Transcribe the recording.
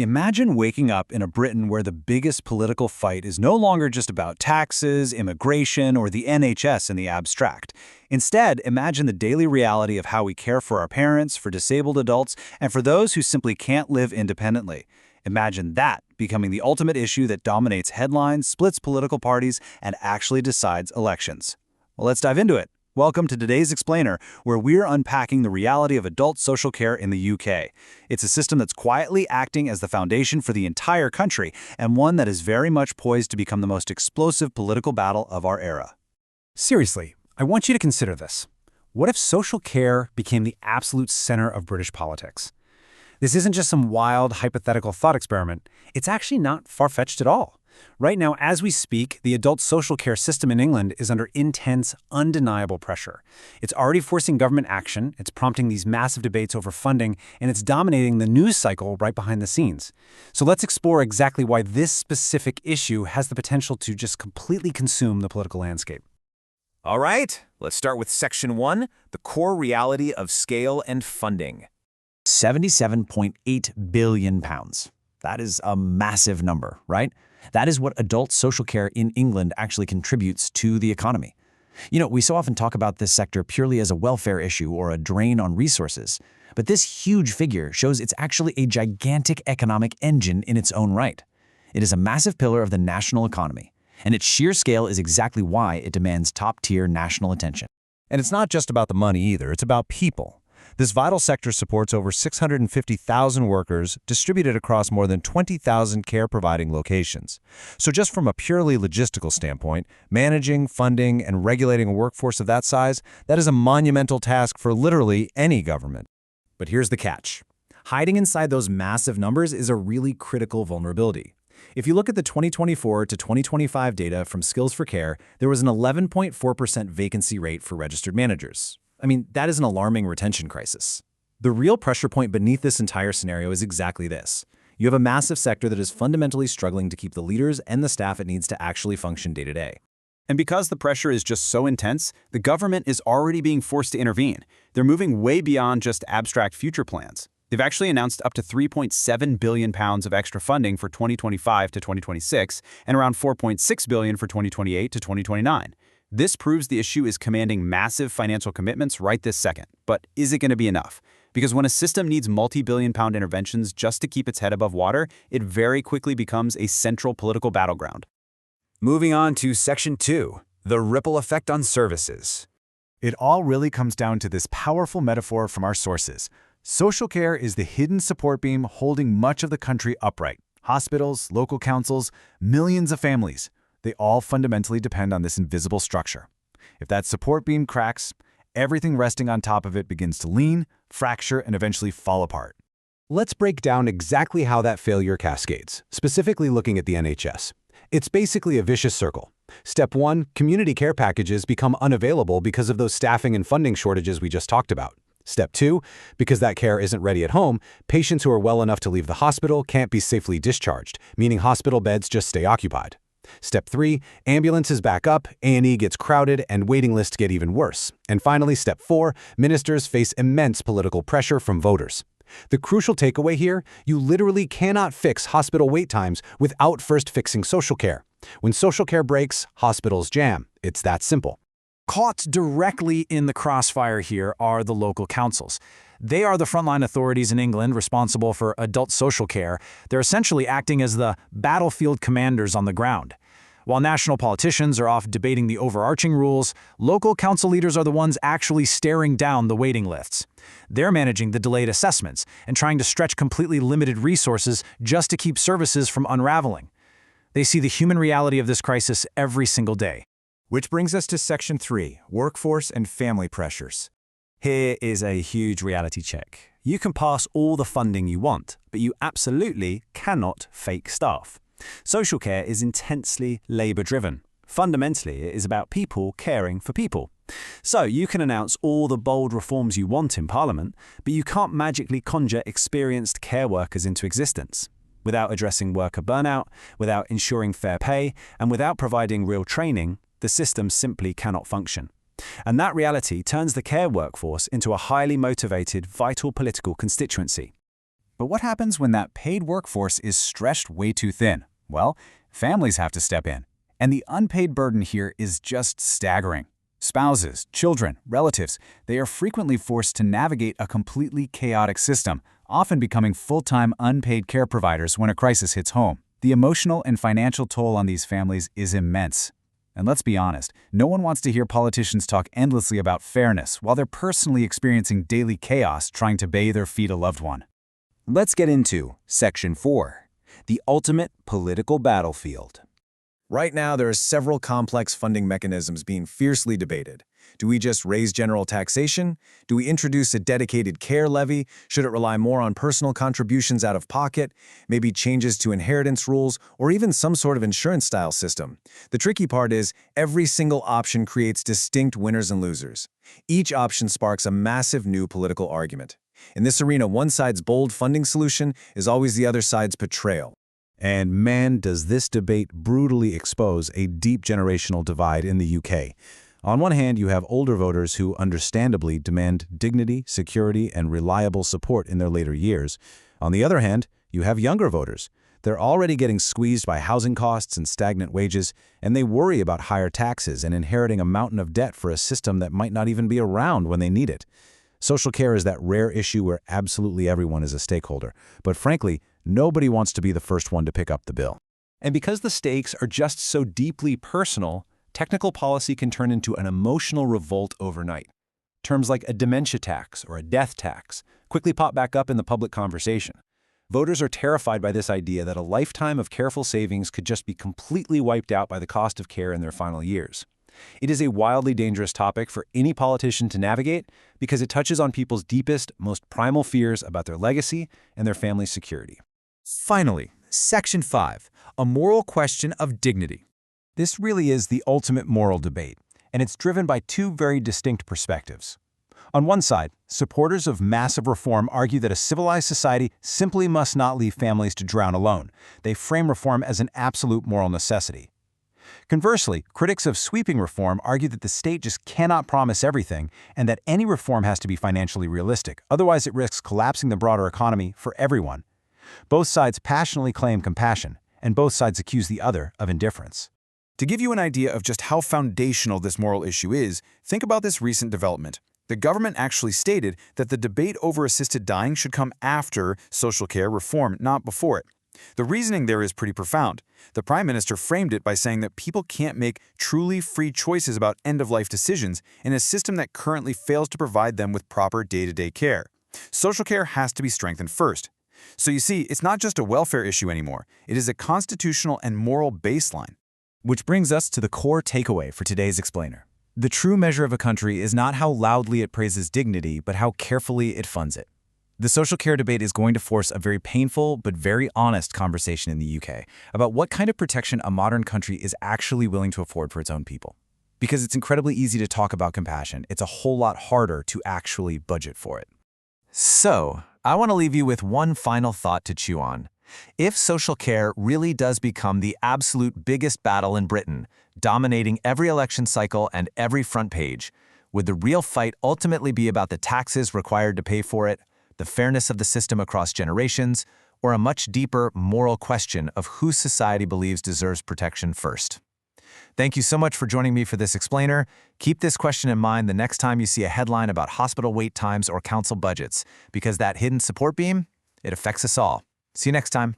Imagine waking up in a Britain where the biggest political fight is no longer just about taxes, immigration, or the NHS in the abstract. Instead, imagine the daily reality of how we care for our parents, for disabled adults, and for those who simply can't live independently. Imagine that becoming the ultimate issue that dominates headlines, splits political parties, and actually decides elections. Well, let's dive into it. Welcome to today's Explainer, where we're unpacking the reality of adult social care in the UK. It's a system that's quietly acting as the foundation for the entire country, and one that is very much poised to become the most explosive political battle of our era. Seriously, I want you to consider this. What if social care became the absolute center of British politics? This isn't just some wild, hypothetical thought experiment. It's actually not far-fetched at all. Right now, as we speak, the adult social care system in England is under intense, undeniable pressure. It's already forcing government action, it's prompting these massive debates over funding, and it's dominating the news cycle right behind the scenes. So let's explore exactly why this specific issue has the potential to just completely consume the political landscape. All right, let's start with Section 1, the core reality of scale and funding. £77.8 billion. That is a massive number, right? That is what adult social care in England actually contributes to the economy. You know, we so often talk about this sector purely as a welfare issue or a drain on resources, but this huge figure shows it's actually a gigantic economic engine in its own right. It is a massive pillar of the national economy, and its sheer scale is exactly why it demands top-tier national attention. And it's not just about the money either, it's about people. This vital sector supports over 650,000 workers distributed across more than 20,000 care-providing locations. So just from a purely logistical standpoint, managing, funding, and regulating a workforce of that size, that is a monumental task for literally any government. But here's the catch. Hiding inside those massive numbers is a really critical vulnerability. If you look at the 2024 to 2025 data from Skills for Care, there was an 11.4% vacancy rate for registered managers. I mean, that is an alarming retention crisis. The real pressure point beneath this entire scenario is exactly this. You have a massive sector that is fundamentally struggling to keep the leaders and the staff it needs to actually function day to day. And because the pressure is just so intense, the government is already being forced to intervene. They're moving way beyond just abstract future plans. They've actually announced up to £3.7 billion of extra funding for 2025 to 2026 and around £4.6 billion for 2028 to 2029. This proves the issue is commanding massive financial commitments right this second. But is it going to be enough? Because when a system needs multi-billion-pound interventions just to keep its head above water, it very quickly becomes a central political battleground. Moving on to Section 2, the ripple effect on services. It all really comes down to this powerful metaphor from our sources. Social care is the hidden support beam holding much of the country upright. Hospitals, local councils, millions of families. They all fundamentally depend on this invisible structure. If that support beam cracks, everything resting on top of it begins to lean, fracture, and eventually fall apart. Let's break down exactly how that failure cascades, specifically looking at the NHS. It's basically a vicious circle. Step 1, community care packages become unavailable because of those staffing and funding shortages we just talked about. Step 2, because that care isn't ready at home, patients who are well enough to leave the hospital can't be safely discharged, meaning hospital beds just stay occupied. Step 3, ambulances back up, A&E gets crowded, and waiting lists get even worse. And finally, Step 4, ministers face immense political pressure from voters. The crucial takeaway here, you literally cannot fix hospital wait times without first fixing social care. When social care breaks, hospitals jam. It's that simple. Caught directly in the crossfire here are the local councils. They are the frontline authorities in England responsible for adult social care. They're essentially acting as the battlefield commanders on the ground. While national politicians are off debating the overarching rules, local council leaders are the ones actually staring down the waiting lists. They're managing the delayed assessments and trying to stretch completely limited resources just to keep services from unraveling. They see the human reality of this crisis every single day. Which brings us to Section 3, workforce and family pressures. Here is a huge reality check. You can pass all the funding you want, but you absolutely cannot fake staff. Social care is intensely labor-driven. Fundamentally, it is about people caring for people. So you can announce all the bold reforms you want in Parliament, but you can't magically conjure experienced care workers into existence. Without addressing worker burnout, without ensuring fair pay, and without providing real training, the system simply cannot function. And that reality turns the care workforce into a highly motivated, vital political constituency. But what happens when that paid workforce is stretched way too thin? Well, families have to step in. And the unpaid burden here is just staggering. Spouses, children, relatives, they are frequently forced to navigate a completely chaotic system, often becoming full-time unpaid care providers when a crisis hits home. The emotional and financial toll on these families is immense. And let's be honest, no one wants to hear politicians talk endlessly about fairness while they're personally experiencing daily chaos trying to bathe or feed a loved one. Let's get into Section 4, the ultimate political battlefield. Right now, there are several complex funding mechanisms being fiercely debated. Do we just raise general taxation? Do we introduce a dedicated care levy? Should it rely more on personal contributions out of pocket? Maybe changes to inheritance rules, or even some sort of insurance-style system? The tricky part is, every single option creates distinct winners and losers. Each option sparks a massive new political argument. In this arena, one side's bold funding solution is always the other side's betrayal. And man, does this debate brutally expose a deep generational divide in the UK. On one hand, you have older voters who understandably demand dignity, security, and reliable support in their later years. On the other hand, you have younger voters. They're already getting squeezed by housing costs and stagnant wages, and they worry about higher taxes and inheriting a mountain of debt for a system that might not even be around when they need it. Social care is that rare issue where absolutely everyone is a stakeholder. But frankly, nobody wants to be the first one to pick up the bill. And because the stakes are just so deeply personal, technical policy can turn into an emotional revolt overnight. Terms like a dementia tax or a death tax quickly pop back up in the public conversation. Voters are terrified by this idea that a lifetime of careful savings could just be completely wiped out by the cost of care in their final years. It is a wildly dangerous topic for any politician to navigate because it touches on people's deepest, most primal fears about their legacy and their family's security. Finally, Section 5, a moral question of dignity. This really is the ultimate moral debate, and it's driven by two very distinct perspectives. On one side, supporters of massive reform argue that a civilized society simply must not leave families to drown alone. They frame reform as an absolute moral necessity. Conversely, critics of sweeping reform argue that the state just cannot promise everything and that any reform has to be financially realistic, otherwise it risks collapsing the broader economy for everyone. Both sides passionately claim compassion, and both sides accuse the other of indifference. To give you an idea of just how foundational this moral issue is, think about this recent development. The government actually stated that the debate over assisted dying should come after social care reform, not before it. The reasoning there is pretty profound. The Prime Minister framed it by saying that people can't make truly free choices about end-of-life decisions in a system that currently fails to provide them with proper day-to-day care. Social care has to be strengthened first. So you see, it's not just a welfare issue anymore. It is a constitutional and moral baseline. Which brings us to the core takeaway for today's explainer. The true measure of a country is not how loudly it praises dignity, but how carefully it funds it. The social care debate is going to force a very painful but very honest conversation in the UK about what kind of protection a modern country is actually willing to afford for its own people. Because it's incredibly easy to talk about compassion, it's a whole lot harder to actually budget for it. So, I want to leave you with one final thought to chew on. If social care really does become the absolute biggest battle in Britain, dominating every election cycle and every front page, would the real fight ultimately be about the taxes required to pay for it, the fairness of the system across generations, or a much deeper moral question of who society believes deserves protection first? Thank you so much for joining me for this explainer. Keep this question in mind the next time you see a headline about hospital wait times or council budgets, because that hidden support beam, it affects us all. See you next time.